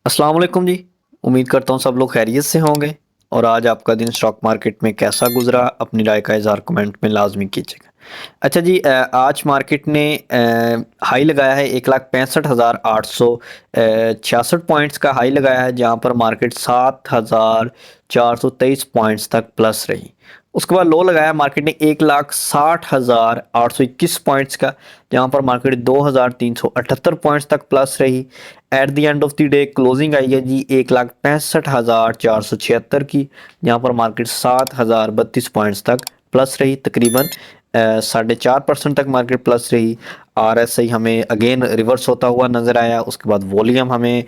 अस्सलाम वालेकुम जी। उम्मीद करता हूँ सब लोग खैरियत से होंगे और आज आपका दिन स्टॉक मार्केट में कैसा गुजरा अपनी राय का इज़हार कमेंट में लाजमी कीजिएगा। अच्छा जी, आज मार्केट ने हाई लगाया है 1,65,866 पॉइंट्स का हाई लगाया है, जहाँ पर मार्केट 7,423 पॉइंट्स तक प्लस रही। उसके बाद लो लगाया मार्केट ने 1,60,821 पॉइंट्स का, जहाँ पर मार्केट 2,378 पॉइंट्स तक प्लस रही। At the end of the day closing आई है जी 1,65,476 की, जहाँ पर मार्केट 7,032 पॉइंट्स तक प्लस रही। तकरीबन 4.5% तक मार्केट प्लस रही। RSI हमें अगेन रिवर्स होता हुआ नज़र आया। उसके बाद वॉल्यूम हमें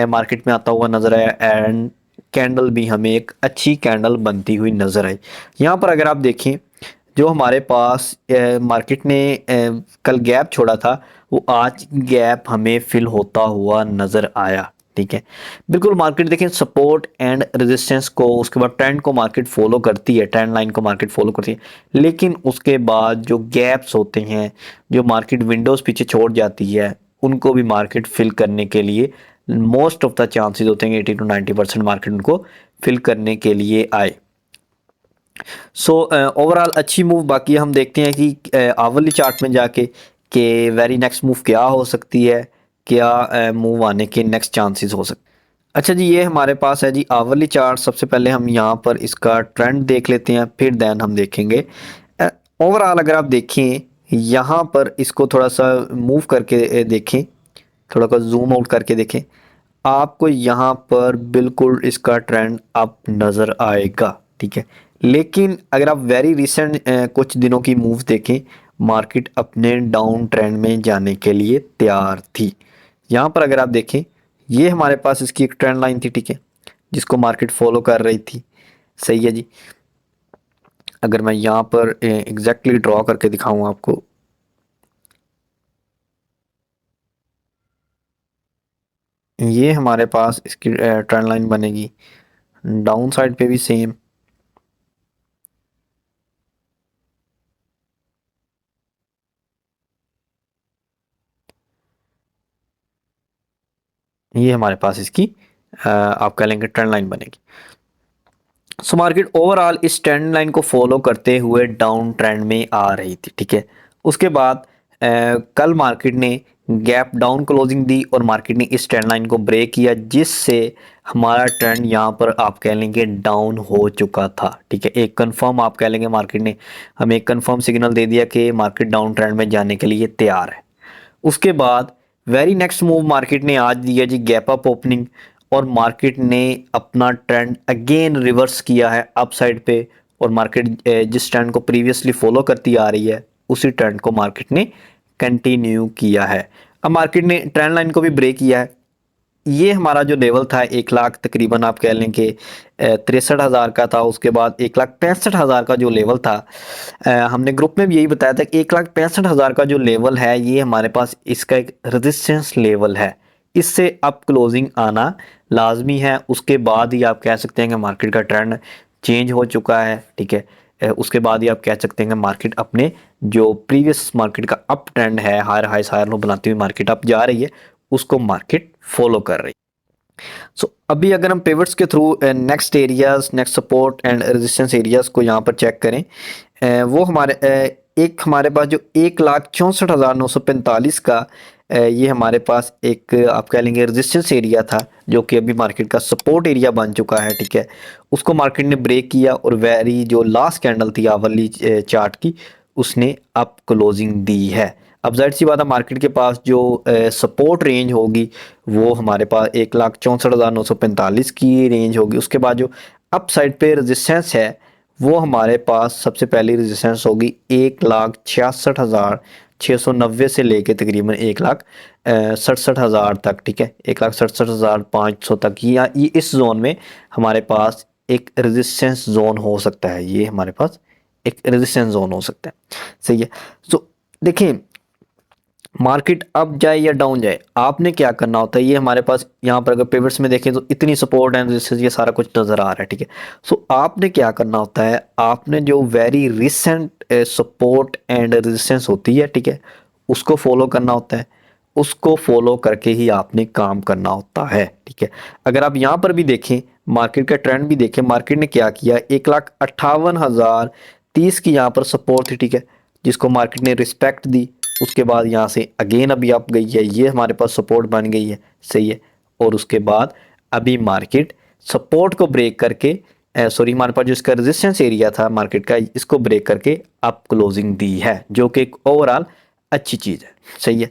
मार्केट में आता हुआ नज़र आया एंड कैंडल भी हमें एक अच्छी कैंडल बनती हुई नज़र आई। यहाँ पर अगर आप देखें, जो हमारे पास मार्केट ने कल गैप छोड़ा था, वो आज गैप हमें फिल होता हुआ नज़र आया। ठीक है, बिल्कुल मार्केट देखें सपोर्ट एंड रेजिस्टेंस को, उसके बाद ट्रेंड को मार्केट फॉलो करती है, ट्रेंड लाइन को मार्केट फॉलो करती है। लेकिन उसके बाद जो गैप्स होते हैं, जो मार्केट विंडोज़ पीछे छोड़ जाती है, उनको भी मार्केट फिल करने के लिए मोस्ट ऑफ द चांसेस होते हैं कि 80 to 90% मार्केट उनको फिल करने के लिए आए। सो ओवरऑल अच्छी मूव। बाकी हम देखते हैं कि आवरली चार्ट में जाके कि वेरी नेक्स्ट मूव क्या हो सकती है, क्या मूव आने के नेक्स्ट चांसेस हो सकते हैं। अच्छा जी, ये हमारे पास है जी आवरली चार्ट। सबसे पहले हम यहाँ पर इसका ट्रेंड देख लेते हैं, फिर देन हम देखेंगे ओवरऑल। अगर आप देखें यहाँ पर इसको थोड़ा सा मूव करके देखें, थोड़ा सा जूम आउट करके देखें, आपको यहाँ पर बिल्कुल इसका ट्रेंड अप नज़र आएगा। ठीक है, लेकिन अगर आप वेरी रिसेंट कुछ दिनों की मूव देखें, मार्केट अपने डाउन ट्रेंड में जाने के लिए तैयार थी। यहाँ पर अगर आप देखें, ये हमारे पास इसकी एक ट्रेंड लाइन थी। ठीक है, जिसको मार्केट फॉलो कर रही थी। सही है जी। अगर मैं यहाँ पर एग्जैक्टली ड्रॉ करके दिखाऊँ आपको, ये हमारे पास इसकी ट्रेंड लाइन बनेगी। डाउन साइड पे भी सेम, ये हमारे पास इसकी आप कह लेंगे ट्रेंड लाइन बनेगी। सो मार्केट ओवरऑल इस ट्रेंड लाइन को फॉलो करते हुए डाउन ट्रेंड में आ रही थी। ठीक है, उसके बाद कल मार्केट ने गैप डाउन क्लोजिंग दी और मार्केट ने इस ट्रेंड लाइन को ब्रेक किया, जिससे हमारा ट्रेंड यहाँ पर आप कह लेंगे डाउन हो चुका था। ठीक है, एक कंफर्म आप कह लेंगे मार्केट ने हमें एक कंफर्म सिग्नल दे दिया कि मार्केट डाउन ट्रेंड में जाने के लिए तैयार है। उसके बाद वेरी नेक्स्ट मूव मार्केट ने आज दिया जी गैप अप ओपनिंग, और मार्केट ने अपना ट्रेंड अगेन रिवर्स किया है अप साइड पे। और मार्केट जिस ट्रेंड को प्रीवियसली फॉलो करती आ रही है, उसी ट्रेंड को मार्केट ने कंटिन्यू किया है। अब मार्केट ने ट्रेंड लाइन को भी ब्रेक किया है। ये हमारा जो लेवल था 1 लाख, तकरीबन आप कह लें कि 63,000 का था। उसके बाद 1,65,000 का जो लेवल था, हमने ग्रुप में भी यही बताया था कि 1,65,000 का जो लेवल है, ये हमारे पास इसका एक रेजिस्टेंस लेवल है। इससे अब क्लोजिंग आना लाजमी है। उसके बाद ही आप कह सकते हैं कि मार्केट का ट्रेंड चेंज हो चुका है। ठीक है, उसके बाद ही आप कह सकते हैं कि मार्केट अपने जो प्रीवियस मार्केट का अप ट्रेंड है, हायर हाई हायर लो बनाती हुई मार्केट अप जा रही है, उसको मार्केट फॉलो कर रही है। सो अभी अगर हम पिवट्स के through next areas, next support and resistance areas को यहाँ पर चेक करें, वो हमारे एक हमारे पास जो 1,64,945 का ये हमारे पास एक आप कह लेंगे रेजिस्टेंस एरिया था, जो कि अभी मार्केट का सपोर्ट एरिया बन चुका है। ठीक है, उसको मार्केट ने ब्रेक किया और वेरी जो लास्ट कैंडल थी आवरली चार्ट की, उसने अप क्लोजिंग दी है। अब जाहिर सी बात है, मार्केट के पास जो सपोर्ट रेंज होगी, वो हमारे पास 1,64,945 की रेंज होगी। उसके बाद जो अप साइड पे रेजिस्टेंस है, वो हमारे पास सबसे पहली रेजिस्टेंस होगी 1,66,690 से लेके तकरीबन 1,67,000 तक। ठीक है, 1,67,500 तक, या ये इस जोन में हमारे पास एक रेजिस्टेंस जोन हो सकता है। ये हमारे पास एक रेजिस्टेंस जोन हो सकता है। सही है। तो देखें, मार्केट अप जाए या डाउन जाए, आपने क्या करना होता है, ये हमारे पास यहाँ पर अगर पिवट्स में देखें तो इतनी सपोर्ट एंड रेजिस्टेंस ये सारा कुछ नज़र आ रहा है। ठीक है, सो आपने क्या करना होता है, आपने जो very recent support and resistance होती है, ठीक है, उसको फॉलो करना होता है। उसको फॉलो करके ही आपने काम करना होता है, ठीक है। अगर आप यहाँ पर भी देखें, मार्केट का ट्रेंड भी देखें, मार्केट ने क्या किया, 1,58,030 की यहाँ पर सपोर्ट थी, ठीक है, जिसको मार्केट ने रिस्पेक्ट दी। उसके बाद यहाँ से अगेन अभी अप गई है, ये हमारे पास सपोर्ट बन गई है, सही है। और उसके बाद अभी मार्केट सपोर्ट को ब्रेक करके, सॉरी, हमारे पास जो इसका रेजिस्टेंस एरिया था मार्केट का, इसको ब्रेक करके अप क्लोजिंग दी है, जो कि एक ओवरऑल अच्छी चीज़ है, सही है।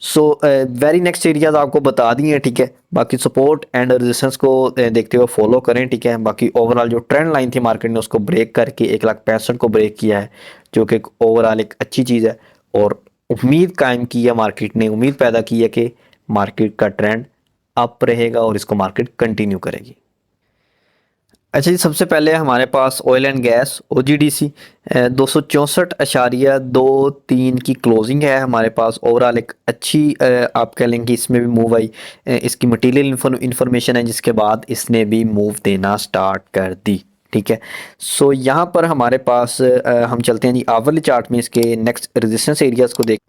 सो वेरी नेक्स्ट एरियाज आपको बता दिए हैं, ठीक है। बाकी सपोर्ट एंड रेजिस्टेंस को देखते हुए फॉलो करें, ठीक है। बाकी ओवरऑल जो ट्रेंड लाइन थी मार्केट ने उसको ब्रेक करके 1,65,000 को ब्रेक किया है, जो कि ओवरऑल एक अच्छी चीज़ है। और उम्मीद कायम की है मार्केट ने, उम्मीद पैदा की है कि मार्केट का ट्रेंड अप रहेगा और इसको मार्केट कंटिन्यू करेगी। अच्छा जी, सबसे पहले हमारे पास ऑयल एंड गैस OGDC 264.23 की क्लोजिंग है हमारे पास। ओवरऑल एक अच्छी आप कह लेंगे इसमें भी मूव आई। इसकी मटेरियल इंफॉर्मेशन है, जिसके बाद इसने भी मूव देना स्टार्ट कर दी, ठीक है। सो यहाँ पर हमारे पास हम चलते हैं जी आवरली चार्ट में, इसके नेक्स्ट रेजिस्टेंस एरियाज को देख।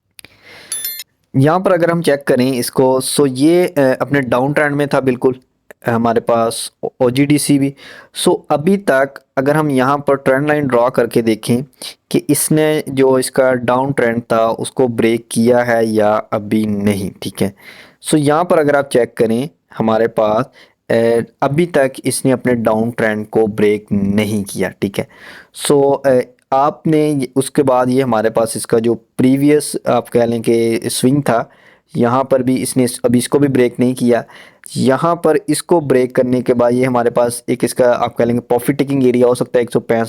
यहाँ पर अगर हम चेक करें इसको, सो ये अपने डाउन ट्रेंड में था बिल्कुल हमारे पास OGDC भी। सो अभी तक अगर हम यहाँ पर ट्रेंड लाइन ड्रॉ करके देखें कि इसने जो इसका डाउन ट्रेंड था उसको ब्रेक किया है या अभी नहीं, ठीक है। सो यहाँ पर अगर आप चेक करें हमारे पास अभी तक इसने अपने डाउन ट्रेंड को ब्रेक नहीं किया, ठीक है। सो आपने उसके बाद ये हमारे पास इसका जो प्रीवियस आप कह लें कि स्विंग था, यहाँ पर भी इसने अभी इसको भी ब्रेक नहीं किया। यहाँ पर इसको ब्रेक करने के बाद ये हमारे पास एक इसका आप कह लेंगे प्रॉफिट टेकिंग एरिया हो सकता है 165,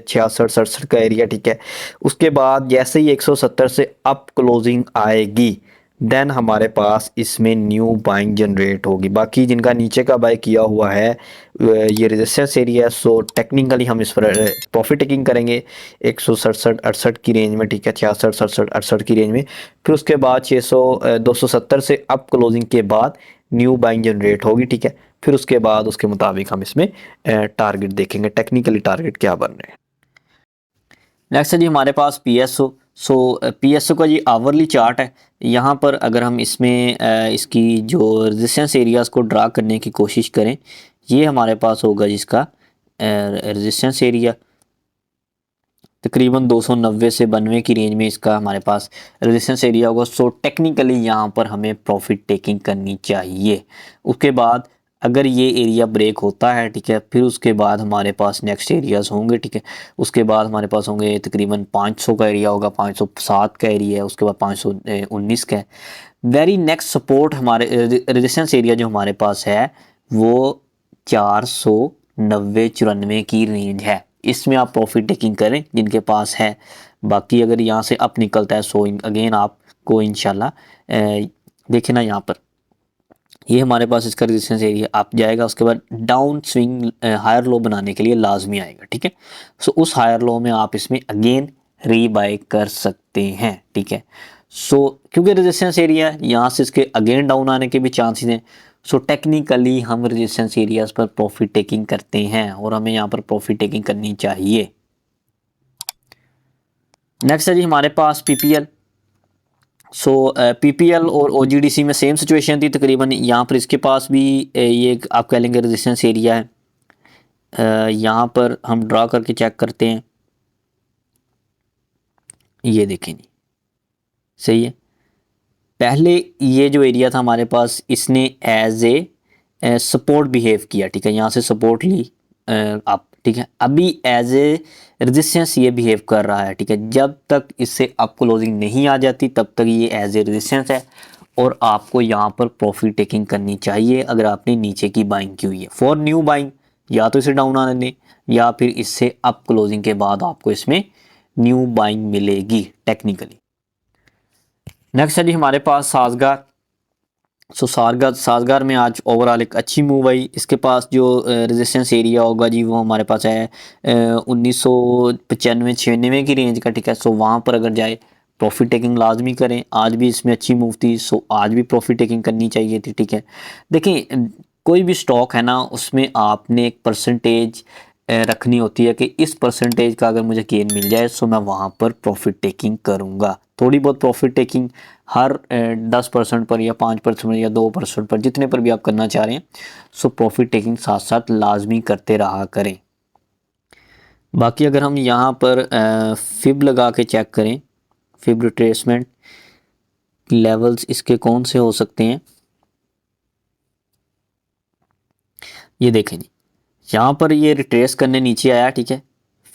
66, 67 का एरिया, ठीक है। उसके बाद जैसे ही 170 से अप क्लोजिंग आएगी, देन हमारे पास इसमें न्यू बाइंग जनरेट होगी। बाकी जिनका नीचे का बाय किया हुआ है ये रेजिस्टेंस एरिया, सो टेक्निकली हम इस पर प्रॉफिट टेकिंग करेंगे 167, 68 की रेंज में, ठीक है, 66, 67, 68 की रेंज में। फिर उसके बाद 270 से अप क्लोजिंग के बाद न्यू बाइंग जनरेट होगी, ठीक है। फिर उसके बाद उसके मुताबिक हम इसमें टारगेट देखेंगे, टेक्निकली टारगेट क्या बन रहे हैं। नेक्स्ट है जी हमारे पास PSO। सो PSO का जी आवरली चार्ट है। यहाँ पर अगर हम इसमें इसकी जो रेजिस्टेंस एरियाज़ को ड्रा करने की कोशिश करें, ये हमारे पास होगा जिसका रेजिस्टेंस एरिया तकरीबन 290 से 92 की रेंज में इसका हमारे पास रेजिस्टेंस एरिया होगा। सो टेक्निकली यहाँ पर हमें प्रॉफिट टेकिंग करनी चाहिए। उसके बाद अगर ये एरिया ब्रेक होता है, ठीक है, फिर उसके बाद हमारे पास नेक्स्ट एरियाज होंगे, ठीक है। उसके बाद हमारे पास होंगे तकरीबन 500 का एरिया होगा, 507 का एरिया है, उसके बाद 519 का है। वेरी नेक्स्ट सपोर्ट हमारे रेजिस्टेंस एरिया जो हमारे पास है वो 490-94 की रेंज है। इसमें आप प्रॉफिट टेकिंग करें जिनके पास है। बाकी अगर यहाँ से अप निकलता है, सो अगेन आपको इंशाल्लाह देखें ना, यहाँ पर ये हमारे पास इसका रेजिस्टेंस एरिया अप जाएगा। उसके बाद डाउन स्विंग हायर लो बनाने के लिए लाजमी आएगा, ठीक है। सो उस हायर लो में आप इसमें अगेन रीबाय कर सकते हैं, ठीक है। सो क्योंकि रेजिस्टेंस एरिया यहाँ से इसके अगेन डाउन आने के भी चांसेस हैं। सो टेक्निकली हम रेजिस्टेंस एरियाज पर प्रॉफिट टेकिंग करते हैं और हमें यहाँ पर प्रॉफिट टेकिंग करनी चाहिए। नेक्स्ट है जी हमारे पास PPL। सो PPL और OGDC में सेम सिचुएशन थी तकरीबन। यहाँ पर इसके पास भी ये आप कह लेंगे रेजिस्टेंस एरिया है। यहाँ पर हम ड्रा करके चेक करते हैं, ये देखें जी, सही है। पहले ये जो एरिया था हमारे पास, इसने एज ए सपोर्ट बिहेव किया, ठीक है, यहाँ से सपोर्ट ली आप, ठीक है। अभी एज ए रेजिस्टेंस ये बिहेव कर रहा है, ठीक है। जब तक इससे अप क्लोजिंग नहीं आ जाती तब तक ये एज ए रेजिस्टेंस है और आपको यहाँ पर प्रॉफिट टेकिंग करनी चाहिए अगर आपने नीचे की बाइंग की हुई है। फॉर न्यू बाइंग या तो इसे डाउन आने दें या फिर इससे अप क्लोजिंग के बाद आपको इसमें न्यू बाइंग मिलेगी टेक्निकली। नेक्स्ट है जी हमारे पास साजगार। सो साजगार में आज ओवरऑल एक अच्छी मूव आई। इसके पास जो रेजिस्टेंस एरिया होगा जी वो हमारे पास है 1995-96 की रेंज का, ठीक है। सो वहाँ पर अगर जाए प्रॉफिट टेकिंग लाजमी करें। आज भी इसमें अच्छी मूव थी, सो आज भी प्रॉफिट टेकिंग करनी चाहिए थी, ठीक है। देखें कोई भी स्टॉक है ना, उसमें आपने एक परसेंटेज रखनी होती है कि इस परसेंटेज का अगर मुझे गेन मिल जाए सो मैं वहाँ पर प्रॉफिट टेकिंग करूँगा। थोड़ी बहुत प्रॉफिट टेकिंग हर 10% पर या 5% या 2% पर, जितने पर भी आप करना चाह रहे हैं, सो प्रॉफिट टेकिंग साथ साथ लाजमी करते रहा करें। बाकी अगर हम यहाँ पर फिब लगा के चेक करें, फिब रिट्रेसमेंट लेवल्स इसके कौन से हो सकते हैं, ये देखें जी, यहाँ पर ये रिट्रेस करने नीचे आया, ठीक है,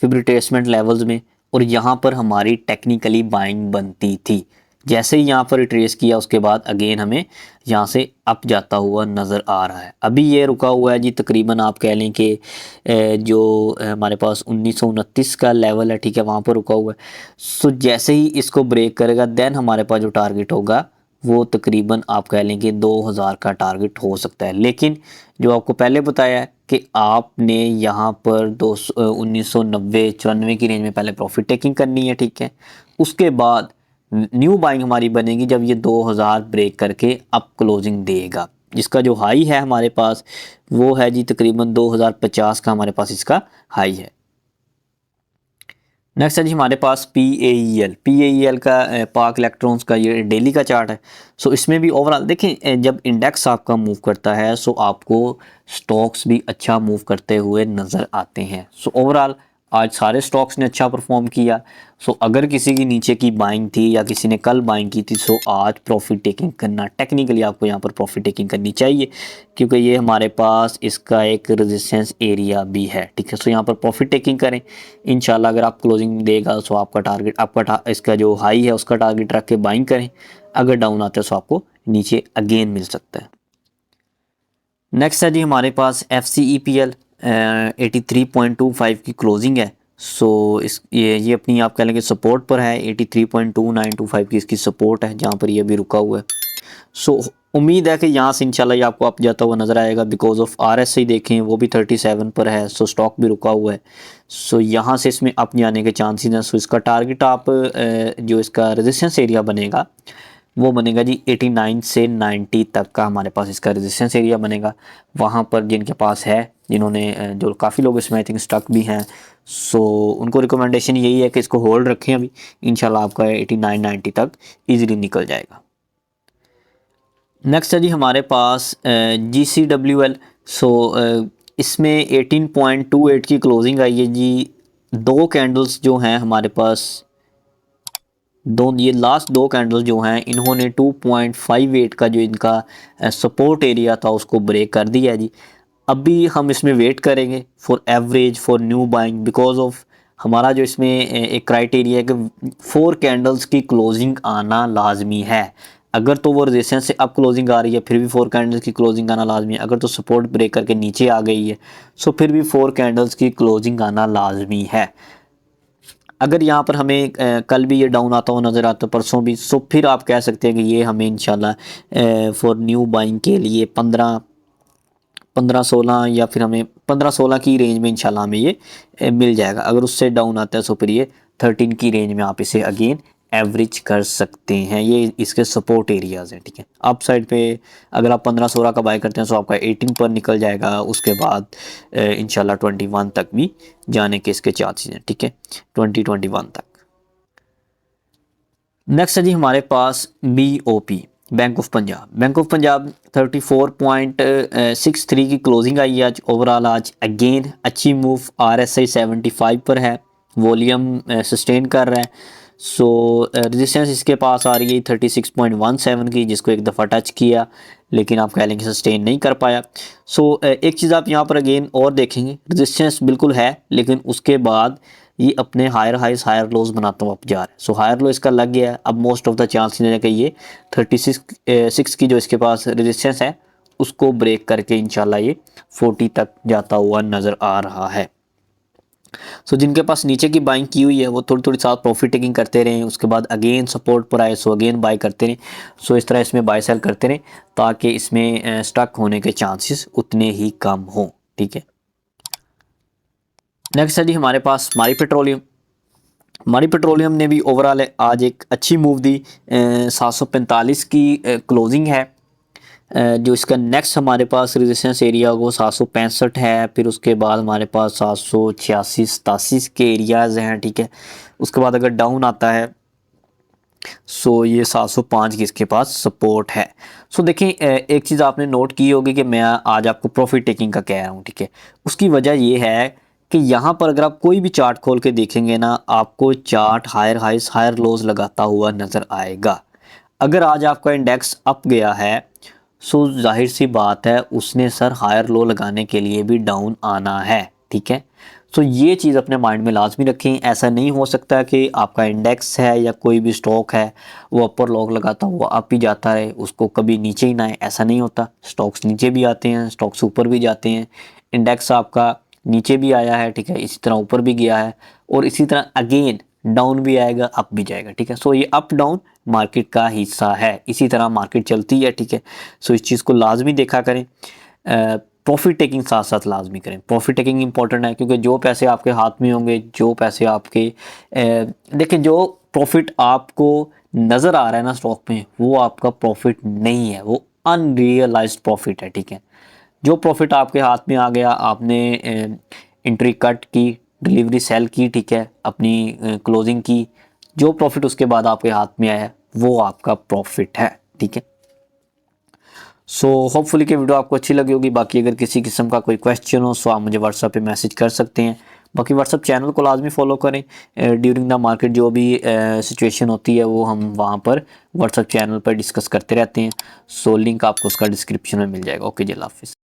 फिर रिट्रेसमेंट लेवल्स में, और यहाँ पर हमारी टेक्निकली बाइंग बनती थी। जैसे ही यहाँ पर रिट्रेस किया उसके बाद अगेन हमें यहाँ से अप जाता हुआ नज़र आ रहा है। अभी ये रुका हुआ है जी, तकरीबन आप कह लें कि जो हमारे पास 1929 का लेवल है, ठीक है, वहाँ पर रुका हुआ है। सो जैसे ही इसको ब्रेक करेगा देन हमारे पास जो टारगेट होगा वो तकरीबन आप कह लें कि 2000 का टारगेट हो सकता है। लेकिन जो आपको पहले बताया है कि आपने यहाँ पर 1990-94 की रेंज में पहले प्रॉफिट टेकिंग करनी है, ठीक है, उसके बाद न्यू बाइंग हमारी बनेगी जब ये 2000 ब्रेक करके अप क्लोजिंग देगा। जिसका जो हाई है हमारे पास वो है जी तकरीबन 2050 का हमारे पास इसका हाई है। नेक्स्ट है जी हमारे पास पी ए ई एल का पाक इलेक्ट्रॉन्स का ये डेली का चार्ट है। सो इसमें भी ओवरऑल देखें, जब इंडेक्स आपका मूव करता है सो आपको स्टॉक्स भी अच्छा मूव करते हुए नज़र आते हैं। सो ओवरऑल आज सारे स्टॉक्स ने अच्छा परफॉर्म किया। सो अगर किसी की नीचे की बाइंग थी या किसी ने कल बाइंग की थी सो आज प्रॉफिट टेकिंग करना, टेक्निकली आपको यहाँ पर प्रॉफिट टेकिंग करनी चाहिए, क्योंकि ये हमारे पास इसका एक रेजिस्टेंस एरिया भी है, ठीक है। सो यहाँ पर प्रॉफिट टेकिंग करें, इंशाल्लाह अगर आप क्लोजिंग देगा सो आपका टारगेट, इसका जो हाई है उसका टारगेट रख के बाइंग करें। अगर डाउन आता है सो आपको नीचे अगेन मिल सकता है। नेक्स्ट है जी हमारे पास FCEPL 83.25 की क्लोजिंग है। सो इस ये अपनी आप कह लेंगे सपोर्ट पर है, 83.2925 की इसकी सपोर्ट है जहाँ पर ये भी रुका हुआ है। सो उम्मीद है कि यहाँ से इंशाल्लाह ये आपको अप जाता हुआ नज़र आएगा, बिकॉज ऑफ RSI देखें वो भी 37 पर है। सो स्टॉक भी रुका हुआ है, सो यहाँ से इसमें अप जाने के चांसेस हैं। सो इसका टारगेट आप जो इसका रेजिस्टेंस एरिया बनेगा वो बनेगा जी 89 से 90 तक का हमारे पास इसका रेजिस्टेंस एरिया बनेगा। वहाँ पर जिनके पास है, जिन्होंने जो काफ़ी लोग इसमें आई थिंक स्टक भी हैं, सो उनको रिकमेंडेशन यही है कि इसको होल्ड रखें। अभी इंशाल्लाह आपका 89-90 तक इजीली निकल जाएगा। नेक्स्ट है जी हमारे पास GCWL। सो इसमें 18.28 की क्लोजिंग आई है जी। दो कैंडल्स जो हैं हमारे पास, ये लास्ट दो कैंडल्स जो हैं इन्होंने 2.58 का जो इनका सपोर्ट एरिया था उसको ब्रेक कर दिया है जी। अभी हम इसमें वेट करेंगे for average, for new buying, because of हमारा जो इसमें एक क्राइटेरिया है कि 4 कैंडल्स की क्लोजिंग आना लाजमी है। अगर तो वो रेजिस्टेंस से अप क्लोजिंग आ रही है फिर भी 4 कैंडल्स की क्लोजिंग आना लाजमी है। अगर तो सपोर्ट ब्रेक करके नीचे आ गई है सो फिर भी 4 कैंडल्स की क्लोजिंग आना लाजमी है। अगर यहाँ पर हमें कल भी ये डाउन आता हुआ नज़र आता, परसों भी, सो फिर आप कह सकते हैं कि ये हमें इंशाल्लाह फॉर न्यू बाइंग के लिए 15-16 या फिर हमें 15-16 की रेंज में इंशाल्लाह हमें ये मिल जाएगा। अगर उससे डाउन आता है सो फिर ये 13 की रेंज में आप इसे अगेन एवरेज कर सकते हैं। ये इसके सपोर्ट एरियाज़ हैं, ठीक है। अप साइड पे अगर आप 15-16 का बाय करते हैं तो आपका 18 पर निकल जाएगा, उसके बाद इंशाल्लाह 21 तक भी जाने के इसके चांसेस हैं, ठीक है, 2021 तक। नेक्स्ट है जी हमारे पास BOP, बैंक ऑफ पंजाब 34.63 की क्लोजिंग आई आज। ओवरऑल आज अगेन अच्छी मूव, RSI 75 पर है, वॉल्यूम सस्टेन कर रहा है। सो रेजिस्टेंस इसके पास आ रही है 36.17 की, जिसको एक दफ़ा टच किया लेकिन आप कह लेंगे सस्टेन नहीं कर पाया। सो एक चीज़ आप यहाँ पर अगेन और देखेंगे, रेजिस्टेंस बिल्कुल है लेकिन उसके बाद ये अपने हायर हाइज हायर लोज बनाता हुआ जा रहा है। सो हायर लो इसका लग गया है। अब मोस्ट ऑफ द चांसेस है कि ये 36 की जो इसके पास रेजिस्टेंस है उसको ब्रेक करके इंशाल्लाह ये 40 तक जाता हुआ नज़र आ रहा है। सो जिनके पास नीचे की बाइंग की हुई है वो थोड़ी थोड़ी साथ प्रॉफिट टेकिंग करते रहें, उसके बाद अगेन सपोर्ट पर आए सो अगेन बाय करते रहें। सो इस तरह इसमें बाय सेल करते रहें ताकि इसमें स्टक होने के चांसेस उतने ही कम हों, ठीक है। नेक्स्ट है जी हमारे पास मारी पेट्रोलियम ने भी ओवरऑल आज एक अच्छी मूव दी, 745 की क्लोजिंग है। जो इसका नेक्स्ट हमारे पास रेजिस्टेंस एरिया वो 765 है, फिर उसके बाद हमारे पास 786-87 के एरियाज़ हैं, ठीक है। उसके बाद अगर डाउन आता है सो ये 705 की इसके पास सपोर्ट है। सो देखें, एक चीज़ आपने नोट की होगी कि मैं आज आपको प्रॉफिट टेकिंग का कह रहा हूँ, ठीक है। उसकी वजह ये है कि यहाँ पर अगर आप कोई भी चार्ट खोल के देखेंगे ना, आपको चार्ट हायर हाइस हायर लोज लगाता हुआ नज़र आएगा। अगर आज आपका इंडेक्स अप गया है सो जाहिर सी बात है उसने सर हायर लो लगाने के लिए भी डाउन आना है, ठीक है। सो ये चीज़ अपने माइंड में लाजमी रखें। ऐसा नहीं हो सकता कि आपका इंडेक्स है या कोई भी स्टॉक है वो अपर लॉक लगाता हुआ अप ही जाता है, उसको कभी नीचे ही ना आए, ऐसा नहीं होता। स्टॉक्स नीचे भी आते हैं, स्टॉक्स ऊपर भी जाते हैं। इंडेक्स आपका नीचे भी आया है, ठीक है, इसी तरह ऊपर भी गया है और इसी तरह अगेन डाउन भी आएगा, अप भी जाएगा, ठीक है। सो ये अप डाउन मार्केट का हिस्सा है, इसी तरह मार्केट चलती है, ठीक है। सो इस चीज़ को लाजमी देखा करें। प्रॉफिट टेकिंग साथ साथ लाजमी करें। प्रॉफिट टेकिंग इंपॉर्टेंट है क्योंकि जो पैसे आपके हाथ में होंगे, जो पैसे आपके देखिए, जो प्रॉफिट आपको नज़र आ रहा है ना स्टॉक में, वो आपका प्रॉफिट नहीं है, वो अनरियलाइज्ड प्रॉफिट है, ठीक है। जो प्रॉफिट आपके हाथ में आ गया, आपने एंट्री कट की, डिलीवरी सेल की, ठीक है, अपनी क्लोजिंग की, जो प्रॉफिट उसके बाद आपके हाथ में आया है वो आपका प्रॉफिट है, ठीक है। सो होपफुली कि वीडियो आपको अच्छी लगी होगी। बाकी अगर किसी किस्म का कोई क्वेश्चन हो सो आप मुझे व्हाट्सएप पे मैसेज कर सकते हैं। बाकी व्हाट्सएप चैनल को लाजमी फॉलो करें। ड्यूरिंग द मार्केट जो भी सिचुएशन होती है वो हम वहाँ पर व्हाट्सएप चैनल पर डिस्कस करते रहते हैं। सो लिंक आपको उसका डिस्क्रिप्शन में मिल जाएगा। ओके जी, अल्लाह हाफिज़।